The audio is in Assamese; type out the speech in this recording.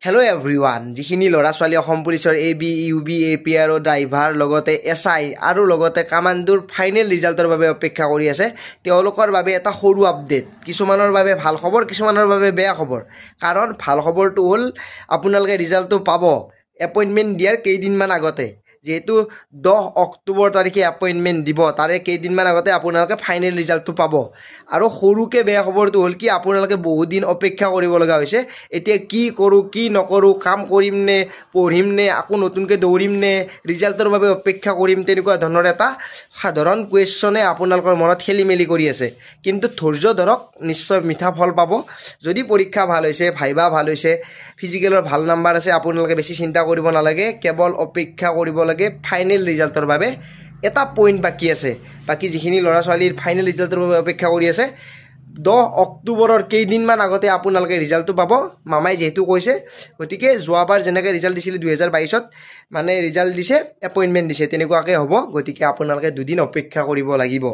Hello everyone, যিখিনি লৰা ছোৱালী অসম পুলিচৰ এবি ইউবি এপিআৰ ড্ৰাইভাৰ লগতে এসআই আৰু লগতে কামাণ্ডোৰ ফাইনেল ৰিজাল্টৰ বাবে অপেক্ষা কৰি আছে তেওঁলোকৰ বাবে এটা সৰু আপডেট কিছুমানৰ বাবে ভাল খবৰ কিছুমানৰ বাবে বেয়া খবৰ কাৰণ ভাল খবৰটো হ'ল আপোনালোকে ৰিজাল্টটো পাব এপইন্টমেন্ট দিয়াৰ কেইদিনমান আগতে যেহেতু 10 অক্টোবৰ তাৰিখে এপইন্টমেন্ট দিব তাৰে কেইদিনমান আগতে আপোনালোকে ফাইনেল ৰিজাল্টটো পাব আৰু সৰুকে বেয়া খবৰটো হ'ল কি আপোনালোকে বহুত দিন অপেক্ষা কৰিব লগা হৈছে এতিয়া কি কৰো কি নকৰো কাম কৰিম নে পঢ়িম নে আকৌ নতুনকে দৌৰিম নে ৰিজাল্টৰ বাবে অপেক্ষা কৰিম তেনেকুৱা ধৰণৰ এটা সাধাৰণ কোৱেশ্চনে আপোনালোকৰ মনত খেলিমেলি কৰি আছে কিন্তু ধৈৰ্য ধৰক নিশ্চয় মিঠা ফল পাব যদি পৰীক্ষা ভাল হৈছে ভাইবা ভাল হৈছে ফিজিকেলৰ ভাল নাম্বাৰ আছে আপোনালোকে বেছি চিন্তা কৰিব নালাগে কেৱল অপেক্ষা কৰিব লাগে ফাইনেল ৰিজাল্টৰ বাবে এটা পইণ্ট বাকি আছে বাকি যিখিনি লৰা ছোৱালীৰ ফাইনেল ৰিজাল্টৰ বাবে অপেক্ষা কৰি আছে 10 অক্টোবৰৰ কেইদিনমান আগতে আপোনালোকে ৰিজাল্টটো পাব মামাই যেহেতু কৈছে গতিকে যোৱাবাৰ যেনেকৈ ৰিজাল্ট দিছিল 2022ত মানে ৰিজাল্ট দিছে এপইন্টমেন্ট দিছে তেনেকুৱাকৈ হ'ব গতিকে আপোনালোকে দুদিন অপেক্ষা কৰিব লাগিব